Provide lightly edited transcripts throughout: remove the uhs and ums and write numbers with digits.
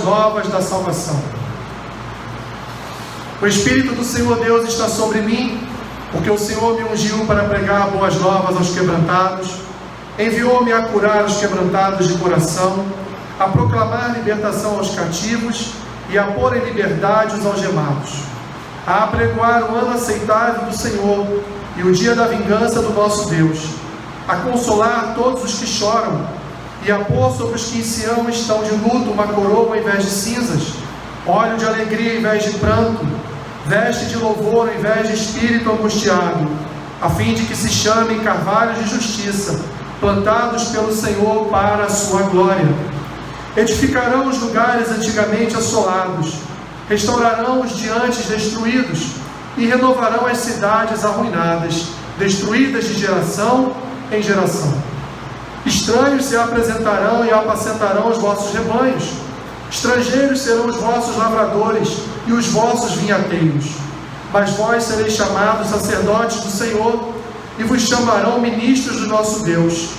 novas da salvação. O Espírito do Senhor Deus está sobre mim, porque o Senhor me ungiu para pregar boas novas aos quebrantados, enviou-me a curar os quebrantados de coração, a proclamar libertação aos cativos e a pôr em liberdade os algemados, a apregoar o ano aceitável do Senhor e o dia da vingança do nosso Deus, a consolar todos os que choram e a pôr sobre os que em Sião estão de luto uma coroa ao invés de cinzas, óleo de alegria ao invés de pranto, veste de louvor ao invés de espírito angustiado, a fim de que se chamem carvalhos de justiça, plantados pelo Senhor para a sua glória. Edificarão os lugares antigamente assolados, restaurarão os diantes destruídos e renovarão as cidades arruinadas, destruídas de geração em geração. Estranhos se apresentarão e apacentarão os vossos rebanhos, estrangeiros serão os vossos lavradores e os vossos vinhateiros. Mas vós sereis chamados sacerdotes do Senhor e vos chamarão ministros do nosso Deus.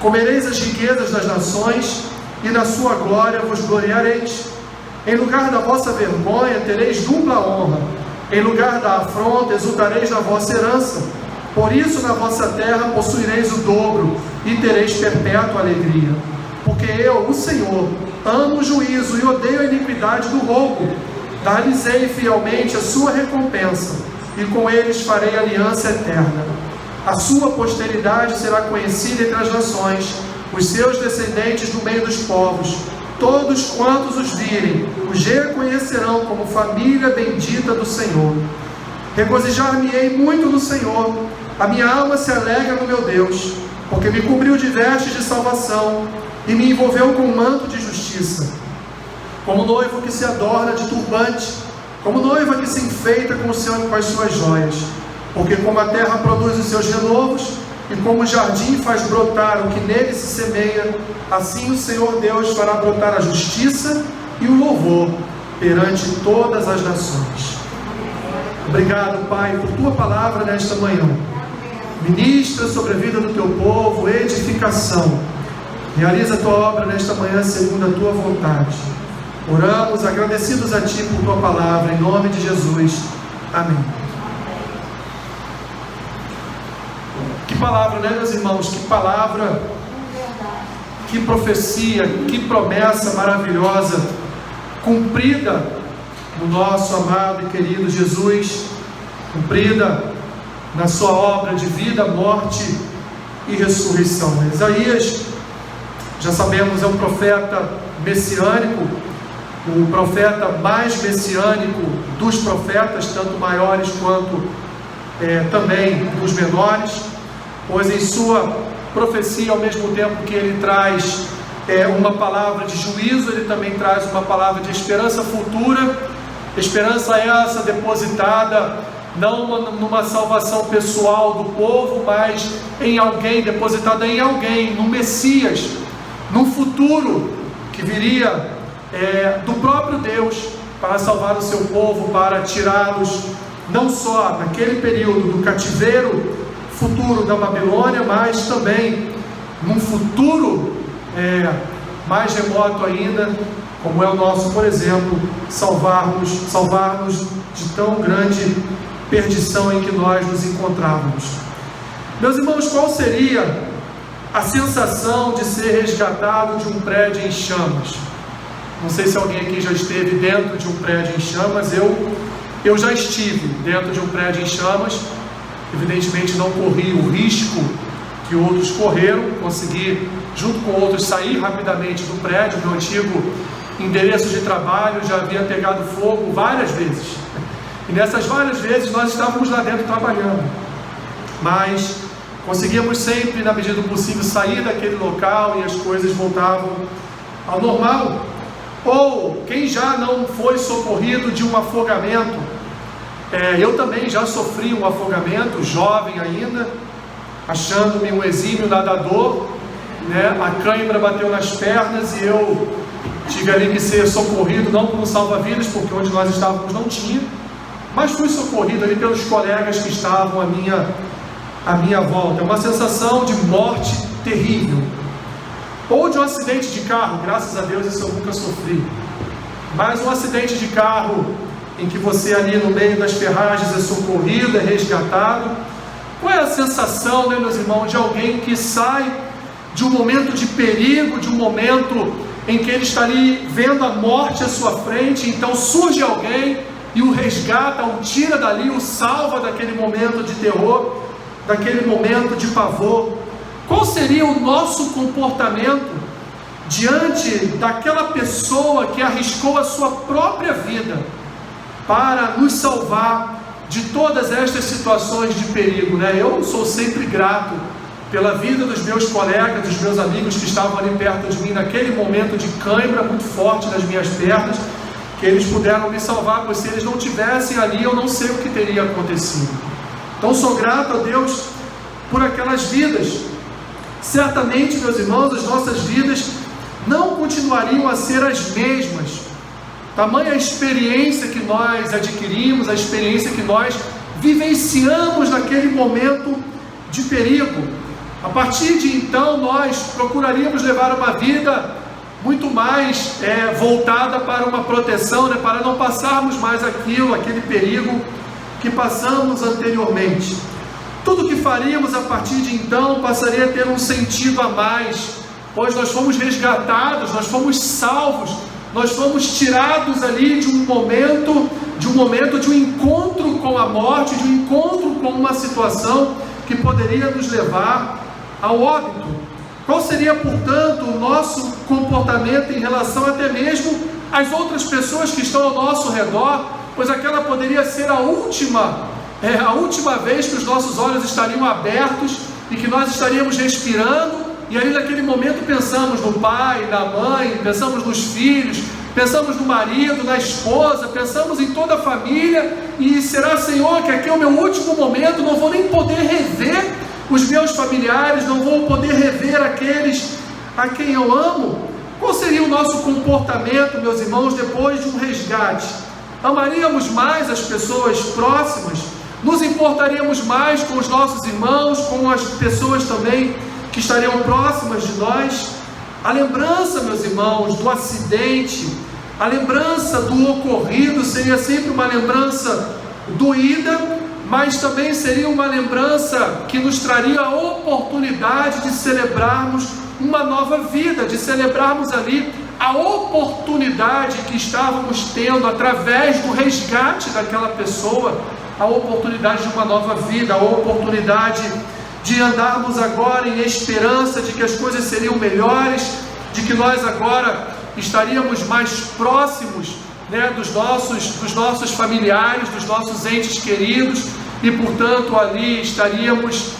Comereis as riquezas das nações e na sua glória vos gloriareis. Em lugar da vossa vergonha tereis dupla honra, em lugar da afronta exultareis na vossa herança. Por isso na vossa terra possuireis o dobro e tereis perpétua alegria. Porque eu, o Senhor, amo o juízo e odeio a iniquidade do roubo. Dar-lhes-ei fielmente a sua recompensa, e com eles farei aliança eterna. A sua posteridade será conhecida entre as nações, os seus descendentes no meio dos povos. Todos quantos os virem, os reconhecerão como família bendita do Senhor. Regozijar-me-ei muito no Senhor, a minha alma se alegra no meu Deus, porque me cobriu de vestes de salvação e me envolveu com um manto de justiça. Como noivo que se adorna de turbante, como noiva que se enfeita com as suas joias. Porque como a terra produz os seus renovos, e como o jardim faz brotar o que nele se semeia, assim o Senhor Deus fará brotar a justiça e o louvor perante todas as nações. Obrigado, Pai, por Tua palavra nesta manhã. Ministra sobre a vida do Teu povo edificação. Realiza a Tua obra nesta manhã segundo a Tua vontade. Oramos agradecidos a Ti por Tua palavra, em nome de Jesus. Amém. Que palavra, né, meus irmãos? Que palavra, que profecia, que promessa maravilhosa, cumprida no nosso amado e querido Jesus, cumprida na sua obra de vida, morte e ressurreição. Isaías, já sabemos, é um profeta messiânico, o profeta mais messiânico dos profetas, tanto maiores quanto também dos menores, pois em sua profecia, ao mesmo tempo que ele traz uma palavra de juízo, ele também traz uma palavra de esperança futura, esperança essa depositada não numa salvação pessoal do povo, mas em alguém, depositada em alguém, no Messias, no futuro que viria do próprio Deus para salvar o seu povo, para tirá-los não só naquele período do cativeiro futuro da Babilônia, mas também num futuro mais remoto ainda, como é o nosso, por exemplo, salvar-nos de tão grande perdição em que nós nos encontrávamos. Meus irmãos, qual seria a sensação de ser resgatado de um prédio em chamas? Não sei se alguém aqui já esteve dentro de um prédio em chamas. Eu já estive dentro de um prédio em chamas. Evidentemente não corri o risco que outros correram, consegui, junto com outros, sair rapidamente do prédio. Meu antigo endereço de trabalho já havia pegado fogo várias vezes, e nessas várias vezes nós estávamos lá dentro trabalhando, mas conseguíamos sempre, na medida do possível, sair daquele local e as coisas voltavam ao normal. Ou quem já não foi socorrido de um afogamento, eu também já sofri um afogamento, jovem ainda, achando-me um exímio nadador, a cãibra bateu nas pernas e eu tive ali que ser socorrido, não por um salva-vidas, porque onde nós estávamos não tinha, mas fui socorrido ali pelos colegas que estavam à minha volta. É uma sensação de morte terrível. Ou de um acidente de carro, graças a Deus isso eu nunca sofri. mas um acidente de carro em que você ali no meio das ferragens é socorrido, é resgatado. Qual é a sensação, né, meus irmãos, de alguém que sai de um momento de perigo, de um momento em que ele está ali vendo a morte à sua frente, então surge alguém e o resgata, o tira dali, o salva daquele momento de terror, daquele momento de pavor? Qual seria o nosso comportamento diante daquela pessoa que arriscou a sua própria vida para nos salvar de todas estas situações de perigo, né? Eu sou sempre grato pela vida dos meus colegas, dos meus amigos que estavam ali perto de mim naquele momento de cãibra muito forte nas minhas pernas, que eles puderam me salvar, pois se eles não tivessem ali, eu não sei o que teria acontecido. Então sou grato a Deus por aquelas vidas. Certamente, meus irmãos, as nossas vidas não continuariam a ser as mesmas. Tamanha a experiência que nós adquirimos, a experiência que nós vivenciamos naquele momento de perigo. A partir de então, nós procuraríamos levar uma vida muito mais voltada para uma proteção, né, para não passarmos mais aquele perigo que passamos anteriormente. Tudo que faríamos a partir de então passaria a ter um sentido a mais, pois nós fomos resgatados, nós fomos salvos, nós fomos tirados ali de um momento de um encontro com a morte, de um encontro com uma situação que poderia nos levar ao óbito. Qual seria, portanto, o nosso comportamento em relação até mesmo às outras pessoas que estão ao nosso redor, pois aquela poderia ser a última vez que os nossos olhos estariam abertos e que nós estaríamos respirando, e ali naquele momento pensamos no pai, na mãe, pensamos nos filhos, pensamos no marido, na esposa, pensamos em toda a família, e será, Senhor, que aqui é o meu último momento, não vou nem poder rever os meus familiares, não vou poder rever aqueles a quem eu amo? Qual seria o nosso comportamento, meus irmãos, depois de um resgate? Amaríamos mais as pessoas próximas? Nos importaríamos mais com os nossos irmãos, com as pessoas também que estariam próximas de nós? A lembrança, meus irmãos, do acidente, a lembrança do ocorrido seria sempre uma lembrança doída, mas também seria uma lembrança que nos traria a oportunidade de celebrarmos uma nova vida, de celebrarmos ali a oportunidade que estávamos tendo através do resgate daquela pessoa, a oportunidade de uma nova vida, a oportunidade de andarmos agora em esperança de que as coisas seriam melhores, de que nós agora estaríamos mais próximos, né, dos nossos familiares, dos nossos entes queridos, e portanto ali estaríamos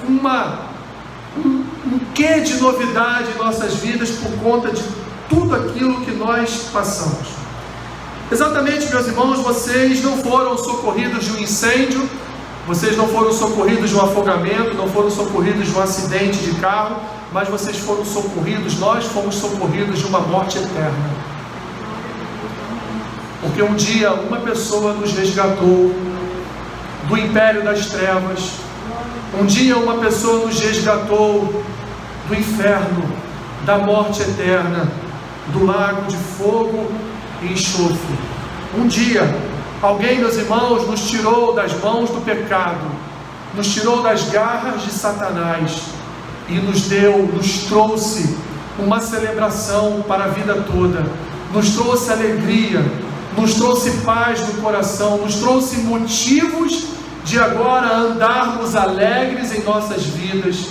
um quê de novidade em nossas vidas por conta de tudo aquilo que nós passamos. Exatamente, meus irmãos, vocês não foram socorridos de um incêndio, vocês não foram socorridos de um afogamento, não foram socorridos de um acidente de carro, mas vocês foram socorridos, nós fomos socorridos de uma morte eterna. Porque um dia uma pessoa nos resgatou do império das trevas, um dia uma pessoa nos resgatou do inferno, da morte eterna, do lago de fogo e enxofre. Um dia alguém, meus irmãos, nos tirou das mãos do pecado, nos tirou das garras de Satanás e nos trouxe uma celebração para a vida toda, nos trouxe alegria, nos trouxe paz no coração, nos trouxe motivos de agora andarmos alegres em nossas vidas,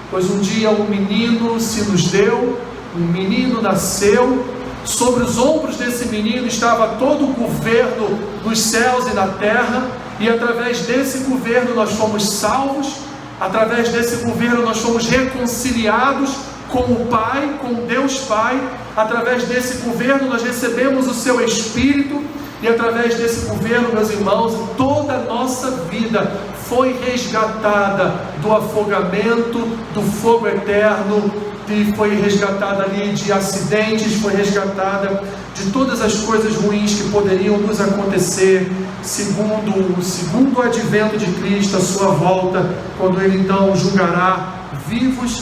pois um dia um menino se nos deu, um menino nasceu, sobre os ombros desse menino estava todo o governo dos céus e da terra, e através desse governo nós fomos salvos, através desse governo nós fomos reconciliados com o Pai, com Deus Pai, através desse governo nós recebemos o seu Espírito, e através desse governo, meus irmãos, toda a nossa vida foi resgatada do afogamento, do fogo eterno, e foi resgatada ali de acidentes, foi resgatada de todas as coisas ruins que poderiam nos acontecer, segundo o advento de Cristo, a sua volta, quando Ele então julgará vivos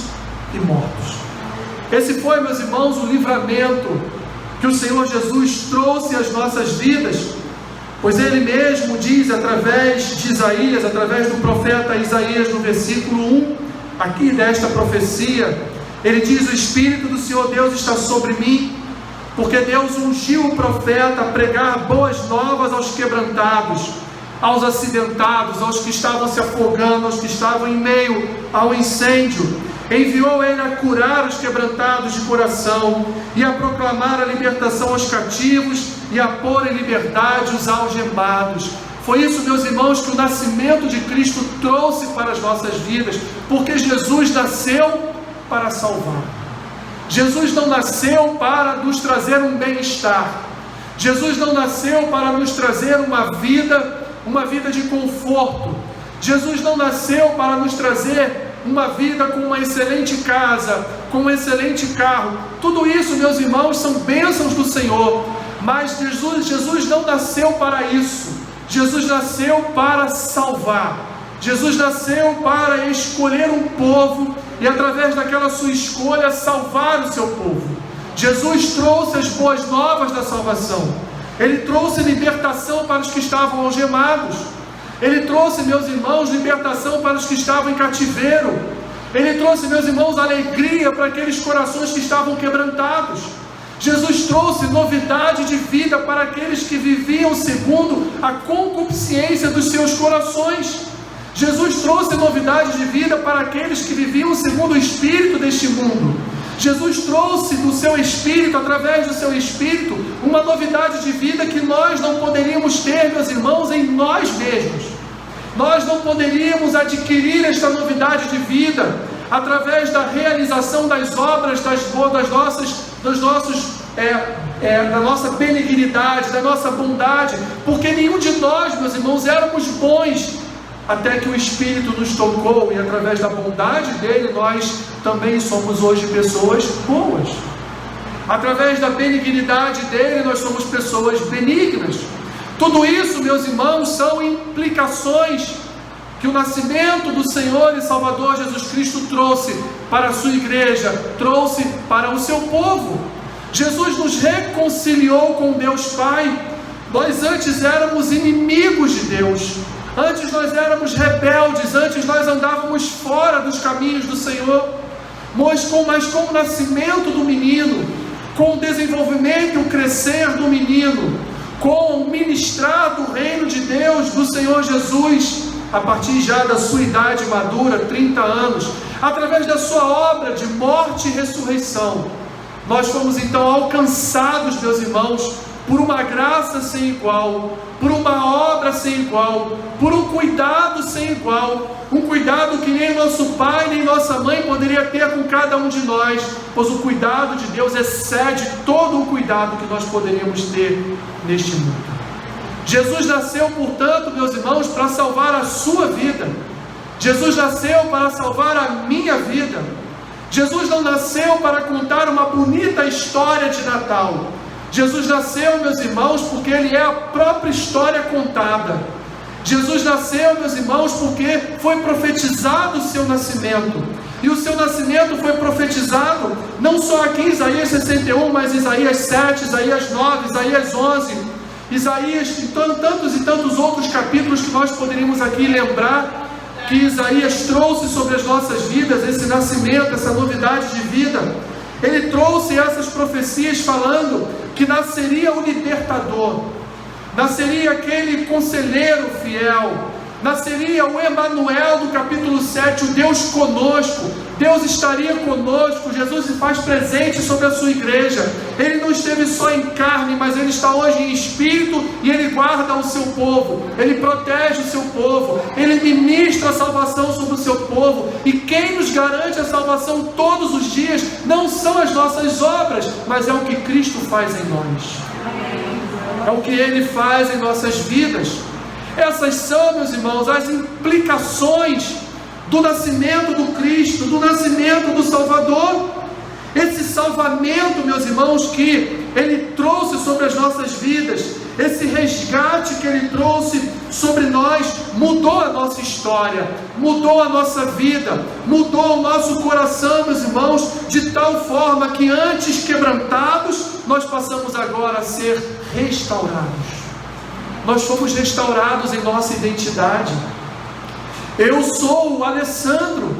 e mortos. Esse foi, meus irmãos, o livramento que o Senhor Jesus trouxe às nossas vidas, pois Ele mesmo diz através de Isaías, através do profeta Isaías, no versículo 1, aqui desta profecia, ele diz: o Espírito do Senhor Deus está sobre mim, porque Deus ungiu o profeta a pregar boas novas aos quebrantados, aos acidentados, aos que estavam se afogando, aos que estavam em meio ao incêndio. Enviou Ele a curar os quebrantados de coração e a proclamar a libertação aos cativos e a pôr em liberdade os algemados. Foi isso, meus irmãos, que o nascimento de Cristo trouxe para as nossas vidas, porque Jesus nasceu para salvar. Jesus não nasceu para nos trazer um bem-estar. Jesus não nasceu para nos trazer uma vida de conforto. Jesus não nasceu para nos trazer uma vida com uma excelente casa, com um excelente carro. Tudo isso, meus irmãos, são bênçãos do Senhor. Mas Jesus não nasceu para isso. Jesus nasceu para salvar. Jesus nasceu para escolher um povo e, através daquela sua escolha, salvar o seu povo. Jesus trouxe as boas novas da salvação. Ele trouxe libertação para os que estavam algemados. Ele trouxe, meus irmãos, libertação para os que estavam em cativeiro. Ele trouxe, meus irmãos, alegria para aqueles corações que estavam quebrantados. Jesus trouxe novidade de vida para aqueles que viviam segundo a concupiscência dos seus corações. Jesus trouxe novidade de vida para aqueles que viviam segundo o espírito deste mundo. Jesus trouxe do seu Espírito, através do seu Espírito, uma novidade de vida que nós não poderíamos ter, meus irmãos, em nós mesmos. Nós não poderíamos adquirir esta novidade de vida através da realização das obras da nossa benignidade, da nossa bondade, porque nenhum de nós, meus irmãos, éramos bons, até que o Espírito nos tocou, e através da bondade dele, nós também somos hoje pessoas boas. Através da benignidade dele, nós somos pessoas benignas. Tudo isso, meus irmãos, são implicações que o nascimento do Senhor e Salvador Jesus Cristo trouxe para a sua igreja, trouxe para o seu povo. Jesus nos reconciliou com Deus Pai. Nós antes éramos inimigos de Deus. Antes nós éramos rebeldes, antes nós andávamos fora dos caminhos do Senhor, mas com o nascimento do menino, com o desenvolvimento e o crescer do menino, com o ministrar do reino de Deus, do Senhor Jesus, a partir já da sua idade madura, 30 anos, através da sua obra de morte e ressurreição, nós fomos então alcançados, meus irmãos, por uma graça sem igual, por uma obra sem igual, por um cuidado sem igual, um cuidado que nem nosso pai nem nossa mãe poderia ter com cada um de nós, pois o cuidado de Deus excede todo o cuidado que nós poderíamos ter neste mundo. Jesus nasceu, portanto, meus irmãos, para salvar a sua vida. Jesus nasceu para salvar a minha vida. Jesus não nasceu para contar uma bonita história de Natal. Jesus nasceu, meus irmãos, porque Ele é a própria história contada. Jesus nasceu, meus irmãos, porque foi profetizado o seu nascimento. E o seu nascimento foi profetizado não só aqui em Isaías 61, mas Isaías 7, Isaías 9, Isaías 11, Isaías e tantos e tantos outros capítulos que nós poderíamos aqui lembrar, que Isaías trouxe sobre as nossas vidas esse nascimento, essa novidade de vida. Ele trouxe essas profecias falando que nasceria o libertador, nasceria aquele conselheiro fiel, nasceria o Emanuel do capítulo 7, o Deus conosco. Deus estaria conosco. Jesus se faz presente sobre a sua igreja. Ele não esteve só em carne, mas Ele está hoje em espírito, e Ele guarda o seu povo, Ele protege o seu povo, Ele ministra a salvação sobre o seu povo. E quem nos garante a salvação todos os dias não são as nossas obras, mas é o que Cristo faz em nós, é o que Ele faz em nossas vidas. Essas são, meus irmãos, as implicações do nascimento do Cristo, do nascimento do Salvador. Esse salvamento, meus irmãos, que Ele trouxe sobre as nossas vidas, esse resgate que Ele trouxe sobre nós, mudou a nossa história, mudou a nossa vida, mudou o nosso coração, meus irmãos, de tal forma que antes quebrantados, nós passamos agora a ser restaurados. Nós fomos restaurados em nossa identidade. Eu sou o Alessandro,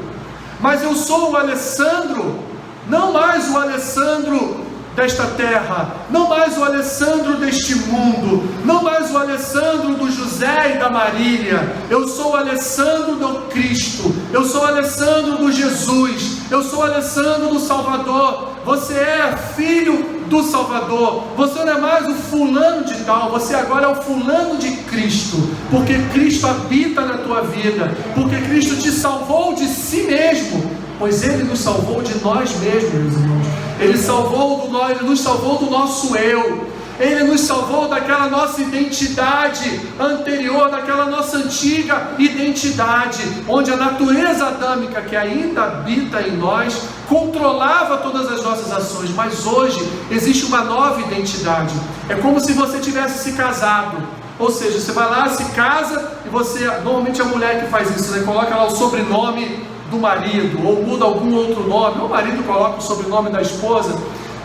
mas eu sou o Alessandro, não mais o Alessandro desta terra, não mais o Alessandro deste mundo, não mais o Alessandro do José e da Marília. Eu sou o Alessandro do Cristo, eu sou o Alessandro do Jesus, eu sou o Alessandro do Salvador. Você é filho do Salvador, você não é mais o fulano de tal, você agora é o fulano de Cristo, porque Cristo habita na tua vida, porque Cristo te salvou de si mesmo, pois Ele nos salvou de nós mesmos, meus irmãos. Ele nos salvou do nosso eu, Ele nos salvou daquela nossa identidade anterior, daquela nossa antiga identidade, onde a natureza adâmica que ainda habita em nós, controlava todas as nossas ações, mas hoje existe uma nova identidade. É como se você tivesse se casado, ou seja, você vai lá, se casa, e você, normalmente é a mulher que faz isso, né? Coloca lá o sobrenome do marido, ou muda algum outro nome, ou o marido coloca o sobrenome da esposa,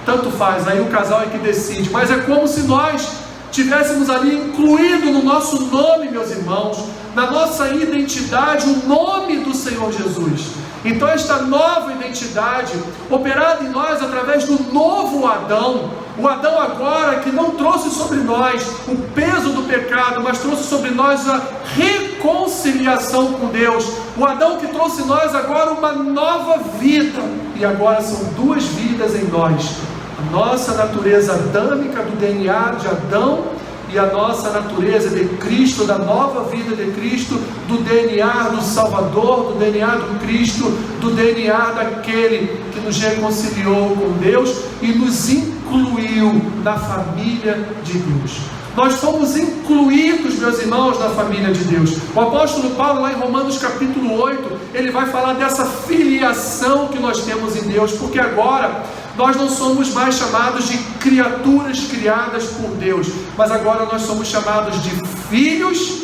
tanto faz, aí o casal é que decide, mas é como se nós tivéssemos ali incluído no nosso nome, meus irmãos, na nossa identidade, o nome do Senhor Jesus. Então esta nova identidade, operada em nós através do novo Adão, o Adão agora que não trouxe sobre nós o peso do pecado, mas trouxe sobre nós a reconciliação com Deus, o Adão que trouxe nós agora uma nova vida, e agora são duas vidas em nós, a nossa natureza adâmica do DNA de Adão, e a nossa natureza de Cristo, da nova vida de Cristo, do DNA do Salvador, do DNA do Cristo, do DNA daquele que nos reconciliou com Deus e nos incluiu na família de Deus. Nós fomos incluídos, meus irmãos, na família de Deus. O apóstolo Paulo, lá em Romanos capítulo 8, ele vai falar dessa filiação que nós temos em Deus, porque agora nós não somos mais chamados de criaturas criadas por Deus, mas agora nós somos chamados de filhos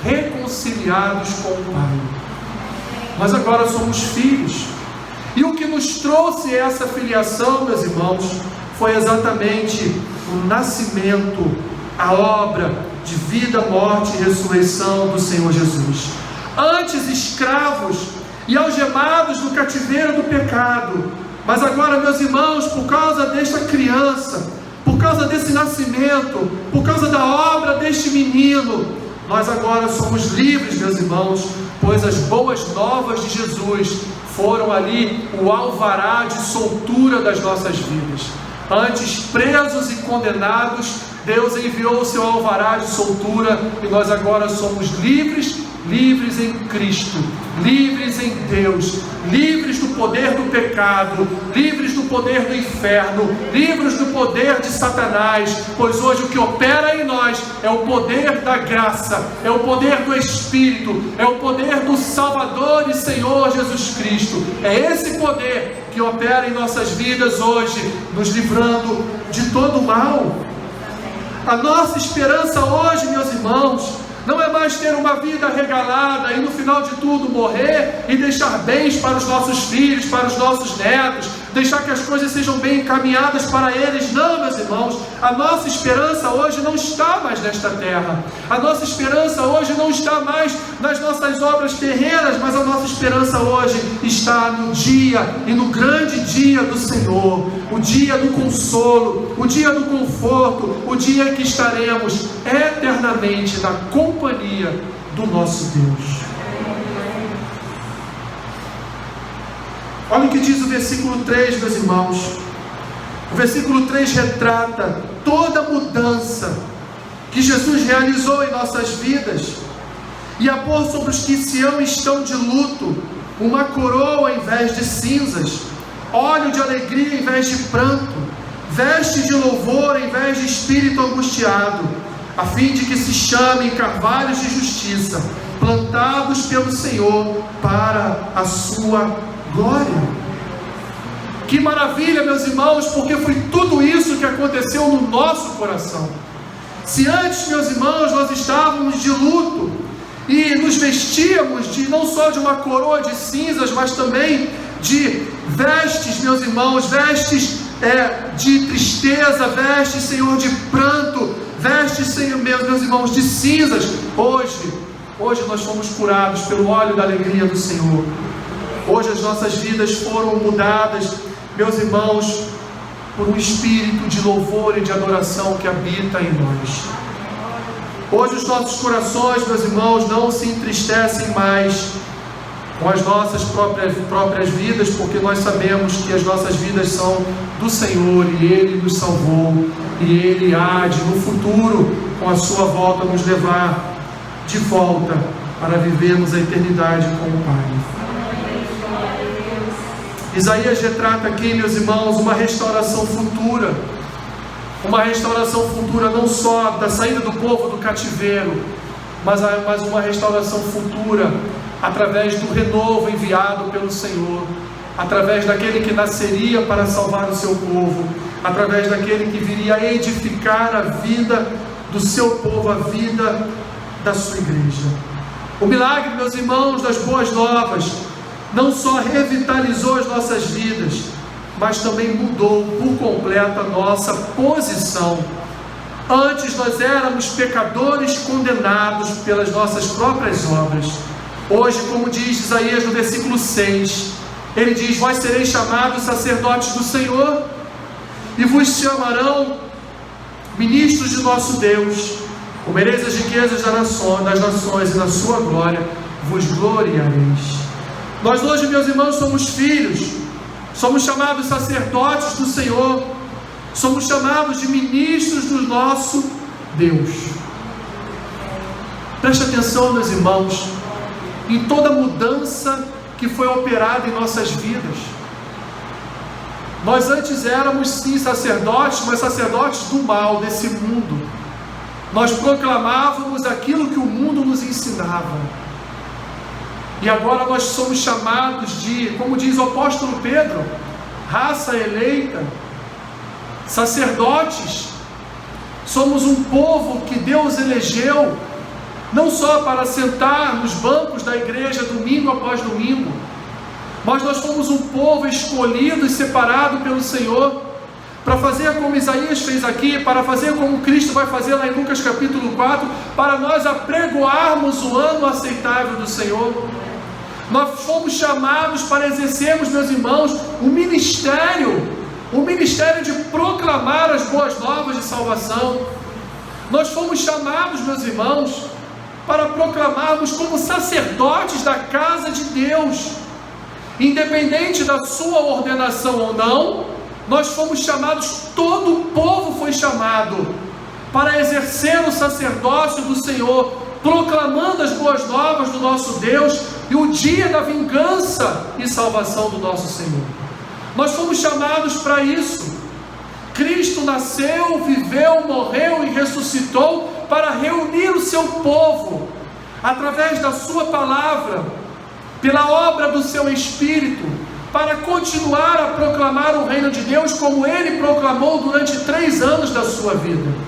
reconciliados com o Pai. Nós agora somos filhos. E o que nos trouxe essa filiação, meus irmãos, foi exatamente o nascimento, a obra de vida, morte e ressurreição do Senhor Jesus. Antes escravos e algemados no cativeiro do pecado, mas agora, meus irmãos, por causa desta criança, por causa desse nascimento, por causa da obra deste menino, nós agora somos livres, meus irmãos, pois as boas novas de Jesus foram ali o alvará de soltura das nossas vidas. Antes presos e condenados, Deus enviou o seu alvará de soltura e nós agora somos livres, livres em Cristo, livres em Deus, livres do poder do pecado, livres do poder do inferno, livres do poder de Satanás, pois hoje o que opera em nós é o poder da graça, é o poder do Espírito, é o poder do Salvador e Senhor Jesus Cristo. É esse poder que opera em nossas vidas hoje, nos livrando de todo o mal. A nossa esperança hoje, meus irmãos, não é mais ter uma vida regalada e no final de tudo morrer e deixar bens para os nossos filhos, para os nossos netos, deixar que as coisas sejam bem encaminhadas para eles. Não, meus irmãos, a nossa esperança hoje não está mais nesta terra, a nossa esperança hoje não está mais nas nossas obras terrenas, mas a nossa esperança hoje está no dia e no grande dia do Senhor, o dia do consolo, o dia do conforto, o dia que estaremos eternamente na companhia do nosso Deus. Olha o que diz o versículo 3, meus irmãos. O versículo 3 retrata toda a mudança que Jesus realizou em nossas vidas, e a pôr sobre os que em Sião estão de luto uma coroa em vez de cinzas, óleo de alegria em vez de pranto, veste de louvor em vez de espírito angustiado, a fim de que se chamem carvalhos de justiça, plantados pelo Senhor para a sua glória. Que maravilha, meus irmãos, porque foi tudo isso que aconteceu no nosso coração. Se antes, meus irmãos, nós estávamos de luto, e nos vestíamos não só de uma coroa de cinzas, mas também de vestes, meus irmãos, vestes de tristeza, vestes, Senhor, de pranto, vestes, Senhor, meus irmãos, de cinzas. Hoje nós fomos curados pelo óleo da alegria do Senhor. Hoje as nossas vidas foram mudadas, meus irmãos, por um espírito de louvor e de adoração que habita em nós. Hoje os nossos corações, meus irmãos, não se entristecem mais com as nossas próprias vidas, porque nós sabemos que as nossas vidas são do Senhor e Ele nos salvou, e Ele há de, no futuro, com a sua volta, nos levar de volta para vivermos a eternidade com o Pai. Isaías retrata aqui, meus irmãos, uma restauração futura. Uma restauração futura não só da saída do povo do cativeiro, mas uma restauração futura através do renovo enviado pelo Senhor, através daquele que nasceria para salvar o seu povo, através daquele que viria edificar a vida do seu povo, a vida da sua igreja. O milagre, meus irmãos, das boas novas não só revitalizou as nossas vidas, mas também mudou por completo a nossa posição. Antes nós éramos pecadores condenados pelas nossas próprias obras. Hoje, como diz Isaías no versículo 6, ele diz: vós sereis chamados sacerdotes do Senhor, e vos chamarão ministros de nosso Deus. Comereis as riquezas das nações, e na sua glória vos gloriareis. Nós hoje, meus irmãos, somos filhos, somos chamados sacerdotes do Senhor, somos chamados de ministros do nosso Deus. Preste atenção, meus irmãos, em toda mudança que foi operada em nossas vidas. Nós antes éramos sim sacerdotes, mas sacerdotes do mal, desse mundo. Nós proclamávamos aquilo que o mundo nos ensinava. E agora nós somos chamados de, como diz o apóstolo Pedro, raça eleita, sacerdotes. Somos um povo que Deus elegeu, não só para sentar nos bancos da igreja domingo após domingo, mas nós fomos um povo escolhido e separado pelo Senhor, para fazer como Isaías fez aqui, para fazer como Cristo vai fazer lá em Lucas capítulo 4, para nós apregoarmos o ano aceitável do Senhor. Nós fomos chamados para exercermos, meus irmãos, o ministério de proclamar as boas novas de salvação. Nós fomos chamados, meus irmãos, para proclamarmos como sacerdotes da casa de Deus. Independente da sua ordenação ou não, nós fomos chamados, todo o povo foi chamado para exercer o sacerdócio do Senhor, proclamando as boas novas do nosso Deus e o dia da vingança e salvação do nosso Senhor. Nós fomos chamados para isso. Cristo nasceu, viveu, morreu e ressuscitou para reunir o seu povo através da sua palavra, pela obra do seu Espírito, para continuar a proclamar o reino de Deus como Ele proclamou durante 3 anos da sua vida.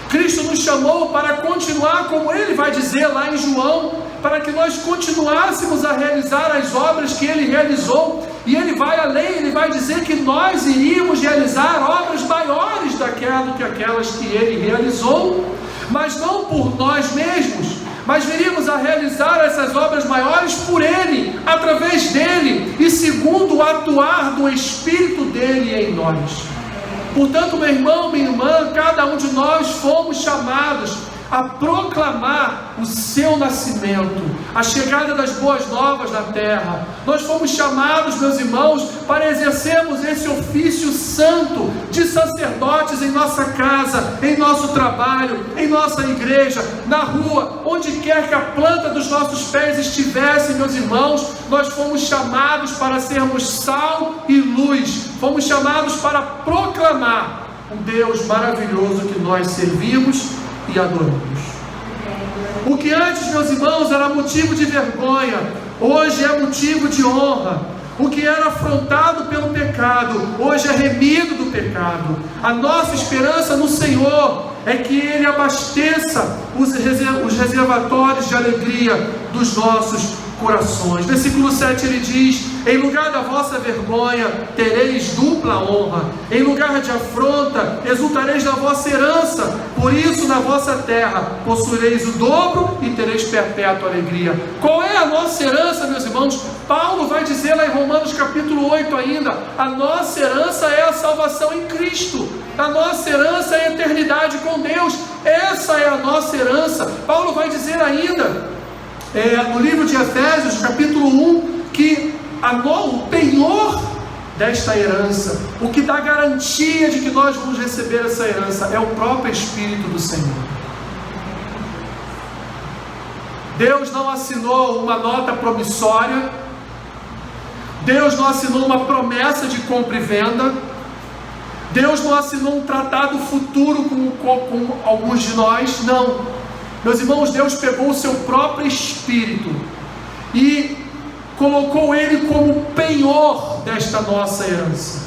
Cristo nos chamou para continuar, como Ele vai dizer lá em João, para que nós continuássemos a realizar as obras que Ele realizou, e Ele vai além, Ele vai dizer que nós iríamos realizar obras maiores do que aquelas que Ele realizou, mas não por nós mesmos, mas viríamos a realizar essas obras maiores por Ele, através dEle, e segundo o atuar do Espírito dEle em nós. Portanto, meu irmão, minha irmã, cada um de nós fomos chamados a proclamar o seu nascimento, a chegada das boas novas na terra. Nós fomos chamados, meus irmãos, para exercermos esse ofício santo de sacerdotes em nossa casa, em nosso trabalho, em nossa igreja, na rua, onde quer que a planta dos nossos pés estivesse, meus irmãos. Nós fomos chamados para sermos sal e luz, fomos chamados para proclamar o Deus maravilhoso que nós servimos e adoramos. O que antes, meus irmãos, era motivo de vergonha, hoje é motivo de honra. O que era afrontado pelo pecado, hoje é remido do pecado. A nossa esperança no Senhor é que Ele abasteça os reservatórios de alegria dos nossos corações. Versículo 7 ele diz: em lugar da vossa vergonha tereis dupla honra, em lugar de afronta exultareis na vossa herança, por isso na vossa terra possuireis o dobro e tereis perpétua alegria. Qual é a nossa herança, meus irmãos? Paulo vai dizer lá em Romanos capítulo 8 ainda: a nossa herança é a salvação em Cristo, a nossa herança é a eternidade com Deus, essa é a nossa herança. Paulo vai dizer ainda no livro de Efésios, capítulo 1, que o penhor desta herança, o que dá garantia de que nós vamos receber essa herança, é o próprio Espírito do Senhor. Deus não assinou uma nota promissória, Deus não assinou uma promessa de compra e venda, Deus não assinou um tratado futuro com alguns de nós, não. Meus irmãos, Deus pegou o seu próprio Espírito e colocou Ele como penhor desta nossa herança.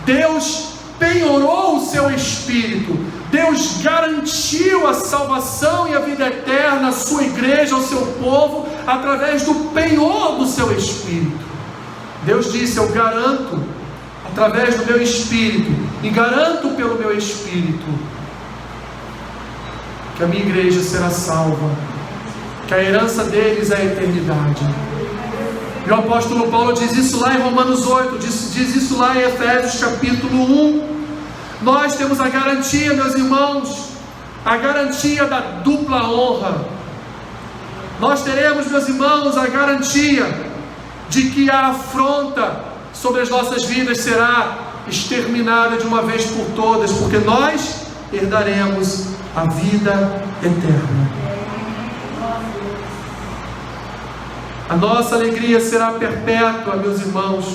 Deus penhorou o seu Espírito, Deus garantiu a salvação e a vida eterna à sua igreja, ao seu povo, através do penhor do seu Espírito. Deus disse: eu garanto através do meu Espírito, e garanto pelo meu Espírito, que a minha igreja será salva, que a herança deles é a eternidade. E o apóstolo Paulo diz isso lá em Romanos 8, diz isso lá em Efésios capítulo 1. Nós temos a garantia, meus irmãos, a garantia da dupla honra. Nós teremos, meus irmãos, a garantia de que a afronta sobre as nossas vidas será exterminada de uma vez por todas, porque nós herdaremos a vida eterna. A nossa alegria será perpétua, meus irmãos.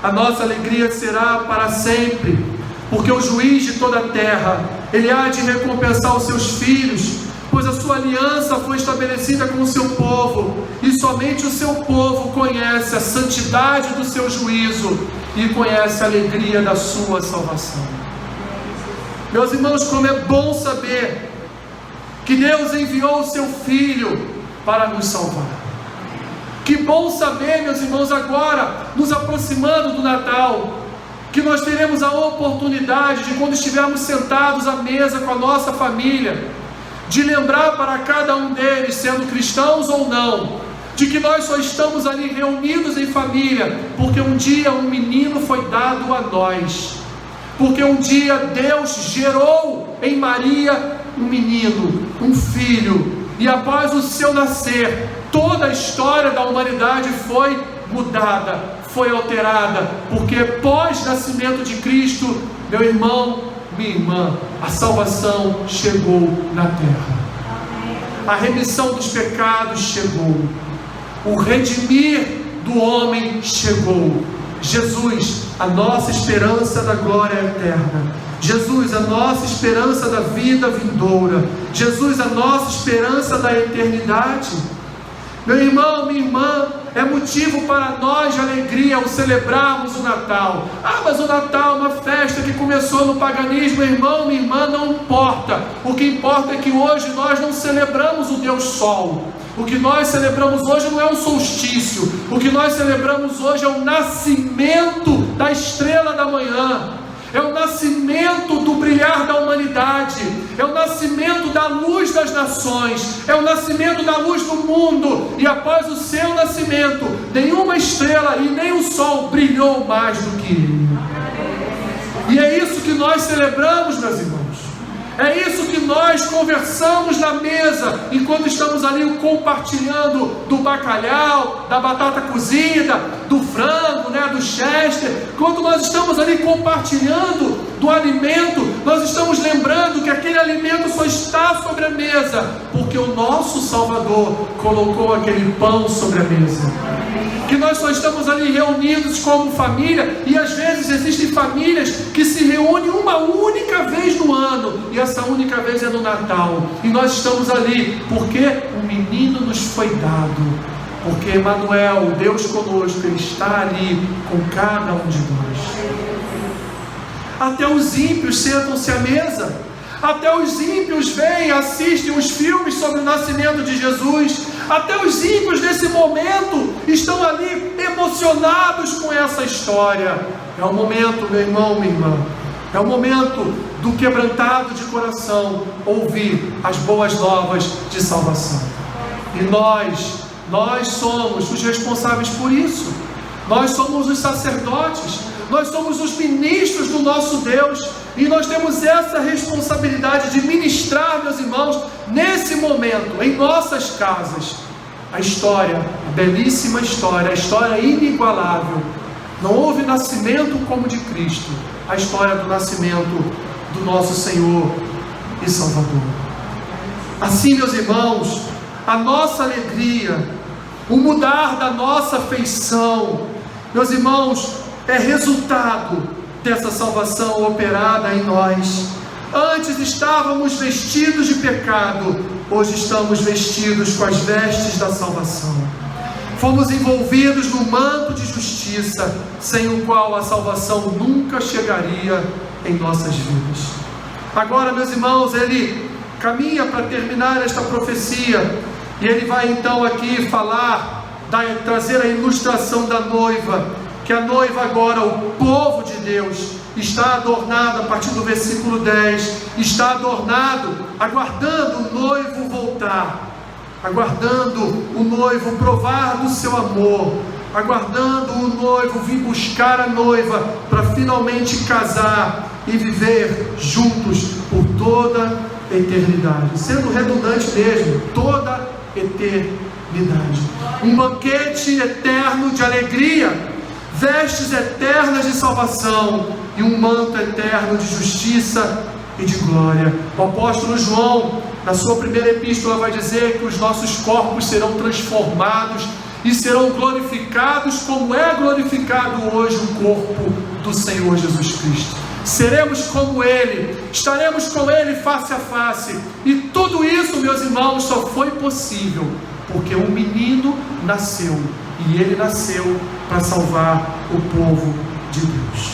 A nossa alegria será para sempre, porque o juiz de toda a terra, ele há de recompensar os seus filhos, pois a sua aliança foi estabelecida com o seu povo, e somente o seu povo conhece a santidade do seu juízo e conhece a alegria da sua salvação. Meus irmãos, como é bom saber que Deus enviou o seu Filho para nos salvar. Que bom saber, meus irmãos, agora, nos aproximando do Natal, que nós teremos a oportunidade de, quando estivermos sentados à mesa com a nossa família, de lembrar para cada um deles, sendo cristãos ou não, de que nós só estamos ali reunidos em família, porque um dia um menino foi dado a nós. Porque um dia Deus gerou em Maria um menino, um filho, e após o seu nascer, toda a história da humanidade foi mudada, foi alterada, porque pós-nascimento de Cristo, meu irmão, minha irmã, a salvação chegou na terra, a remissão dos pecados chegou, o redimir do homem chegou. Jesus, a nossa esperança da glória eterna. Jesus, a nossa esperança da vida vindoura. Jesus, a nossa esperança da eternidade. Meu irmão, minha irmã, é motivo para nós de alegria ao celebrarmos o Natal. Ah, mas o Natal é uma festa que começou no paganismo. Meu irmão, minha irmã, não importa. O que importa é que hoje nós não celebramos o Deus Sol. O que nós celebramos hoje não é um solstício. O que nós celebramos hoje é o nascimento da estrela da manhã. É o nascimento do brilhar da humanidade. É o nascimento da luz das nações. É o nascimento da luz do mundo. E após o seu nascimento, nenhuma estrela e nem o sol brilhou mais do que ele. E é isso que nós celebramos, meus irmãos. É isso que nós conversamos na mesa, enquanto estamos ali compartilhando do bacalhau, da batata cozida, do frango, do chester. Quando nós estamos ali compartilhando do alimento, nós estamos lembrando que aquele alimento só está sobre a mesa, porque o nosso Salvador colocou aquele pão sobre a mesa. Que nós só estamos ali reunidos como família, e às vezes existem famílias que se reúnem uma única vez no ano, e essa única vez é no Natal, e nós estamos ali porque um menino nos foi dado, porque Emmanuel, o Deus conosco, Ele está ali com cada um de nós. Até os ímpios sentam-se à mesa, Até os ímpios vêm, assistem os filmes sobre o nascimento de Jesus. Até os ímpios nesse momento estão ali emocionados com essa história. É o momento, meu irmão, minha irmã, é o momento do quebrantado de coração ouvir as boas novas de salvação. E nós somos os responsáveis por isso. Nós somos os sacerdotes, nós somos os ministros do nosso Deus, e nós temos essa responsabilidade de ministrar, meus irmãos, nesse momento, em nossas casas, a história, a belíssima história, a história inigualável. Não houve nascimento como de Cristo, a história do nascimento do nosso Senhor e Salvador. Assim, meus irmãos, a nossa alegria, o mudar da nossa feição, meus irmãos, é resultado dessa salvação operada em nós. Antes estávamos vestidos de pecado, hoje estamos vestidos com as vestes da salvação. Fomos envolvidos no manto de justiça, sem o qual a salvação nunca chegaria em nossas vidas. Agora, meus irmãos, ele caminha para terminar esta profecia, e ele vai então aqui trazer a ilustração da noiva, que a noiva agora, o povo de Deus, está adornado, a partir do versículo 10, está adornado, aguardando o noivo voltar, aguardando o noivo provar do seu amor, aguardando o noivo vir buscar a noiva, para finalmente casar e viver juntos por toda a eternidade, sendo redundante mesmo, toda eternidade, um banquete eterno de alegria, vestes eternas de salvação e um manto eterno de justiça e de glória. O apóstolo João, na sua primeira epístola, vai dizer que os nossos corpos serão transformados e serão glorificados como é glorificado hoje o corpo do Senhor Jesus Cristo. Seremos como Ele, estaremos com Ele face a face, e tudo isso, meus irmãos, só foi possível porque um menino nasceu, e Ele nasceu para salvar o povo de Deus.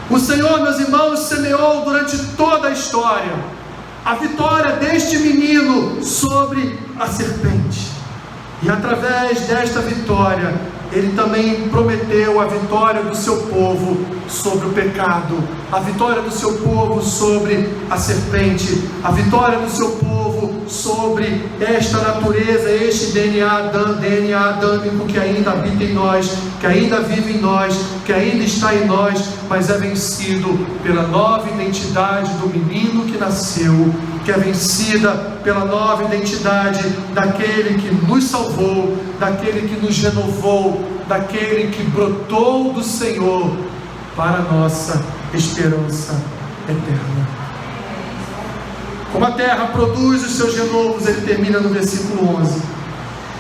O Senhor, meus irmãos, semeou durante toda a história a vitória deste menino sobre a serpente, e através desta vitória Ele também prometeu a vitória do seu povo sobre o pecado, a vitória do seu povo sobre a serpente, a vitória do seu povo sobre esta natureza, este DNA adâmico que ainda habita em nós, que ainda vive em nós, que ainda está em nós, mas é vencido pela nova identidade do menino que nasceu, que é vencida pela nova identidade daquele que nos salvou, daquele que nos renovou, daquele que brotou do Senhor para a nossa esperança eterna. Como a terra produz os seus renovos, ele termina no versículo 11,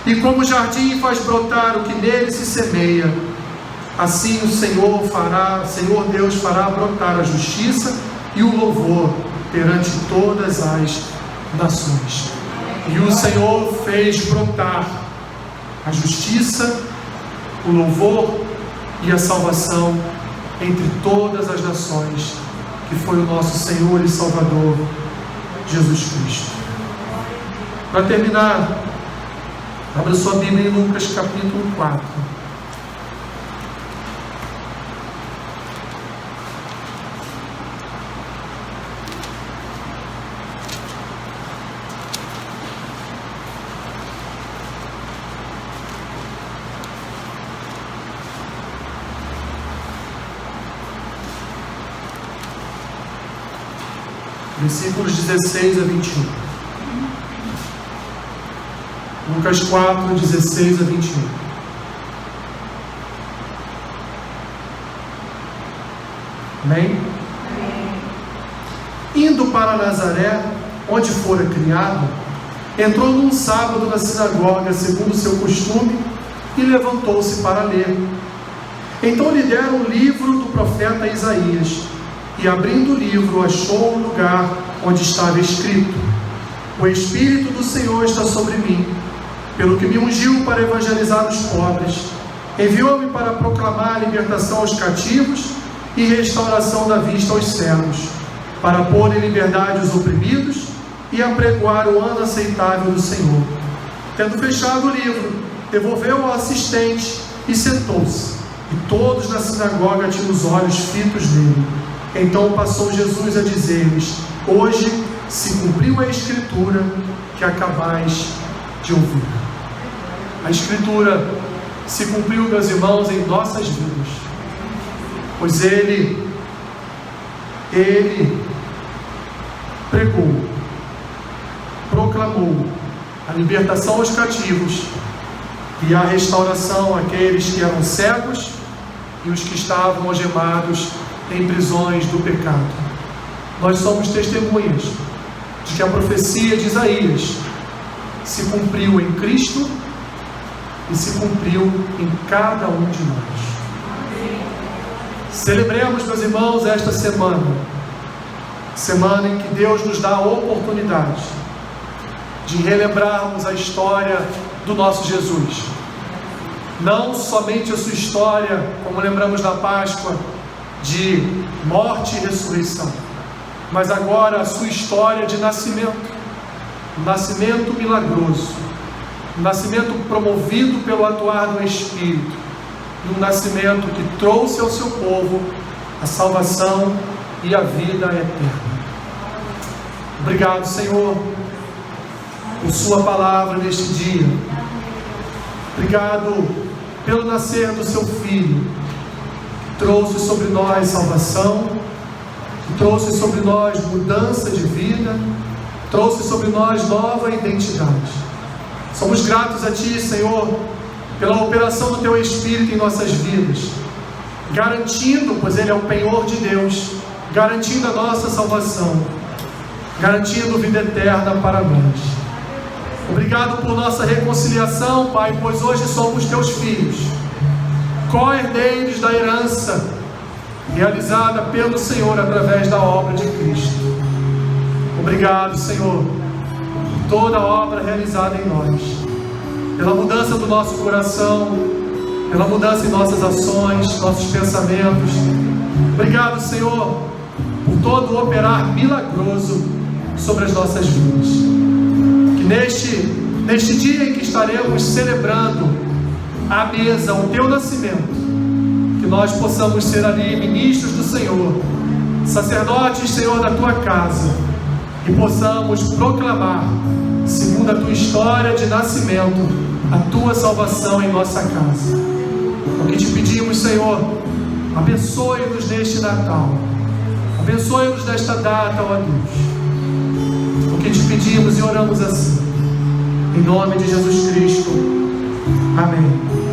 e como o jardim faz brotar o que nele se semeia, assim o Senhor Deus fará brotar a justiça e o louvor perante todas as nações. E o Senhor fez brotar a justiça, o louvor e a salvação entre todas as nações, que foi o nosso Senhor e Salvador Jesus Cristo. Para terminar, abra sua Bíblia em Lucas capítulo 4. Versículos 16 a 21. Lucas 4, 16 a 21. Amém? Indo para Nazaré, onde fora criado, entrou num sábado na sinagoga, segundo o seu costume, e levantou-se para ler. Então lhe deram o livro do profeta Isaías, e abrindo o livro, achou o lugar onde estava escrito: o Espírito do Senhor está sobre mim, pelo que me ungiu para evangelizar os pobres, enviou-me para proclamar a libertação aos cativos e restauração da vista aos cegos, para pôr em liberdade os oprimidos e apregoar o ano aceitável do Senhor. Tendo fechado o livro, devolveu ao assistente e sentou-se. E todos na sinagoga tinham os olhos fitos nele. Então passou Jesus a dizer-lhes: hoje se cumpriu a Escritura que acabais de ouvir. A Escritura se cumpriu, meus irmãos, em nossas vidas, pois Ele pregou, proclamou a libertação aos cativos e a restauração àqueles que eram cegos e os que estavam algemados em prisões do pecado. Nós somos testemunhas de que a profecia de Isaías se cumpriu em Cristo e se cumpriu em cada um de nós. Celebremos, meus irmãos, esta semana em que Deus nos dá a oportunidade de relembrarmos a história do nosso Jesus. Não somente a sua história, como lembramos na Páscoa, de morte e ressurreição, mas agora a sua história de nascimento, um nascimento milagroso, um nascimento promovido pelo atuar do Espírito, e um nascimento que trouxe ao seu povo a salvação e a vida eterna. Obrigado, Senhor, por sua palavra neste dia. Obrigado pelo nascer do seu Filho, que trouxe sobre nós salvação, que trouxe sobre nós mudança de vida, trouxe sobre nós nova identidade. Somos gratos a Ti, Senhor, pela operação do Teu Espírito em nossas vidas, garantindo, pois Ele é o penhor de Deus, garantindo a nossa salvação, garantindo vida eterna para nós. Obrigado por nossa reconciliação, Pai, pois hoje somos Teus filhos, co-herdeiros da herança realizada pelo Senhor através da obra de Cristo. Obrigado, Senhor, por toda a obra realizada em nós, pela mudança do nosso coração, pela mudança em nossas ações, nossos pensamentos. Obrigado, Senhor, por todo o operar milagroso sobre as nossas vidas. Que neste dia em que estaremos celebrando à mesa o Teu nascimento, que nós possamos ser ali ministros do Senhor, sacerdotes, Senhor, da Tua casa, e possamos proclamar, segundo a Tua história de nascimento, a Tua salvação em nossa casa. O que Te pedimos, Senhor, abençoe-nos neste Natal, abençoe-nos nesta data, ó Deus. O que Te pedimos e oramos assim, em nome de Jesus Cristo. Amém.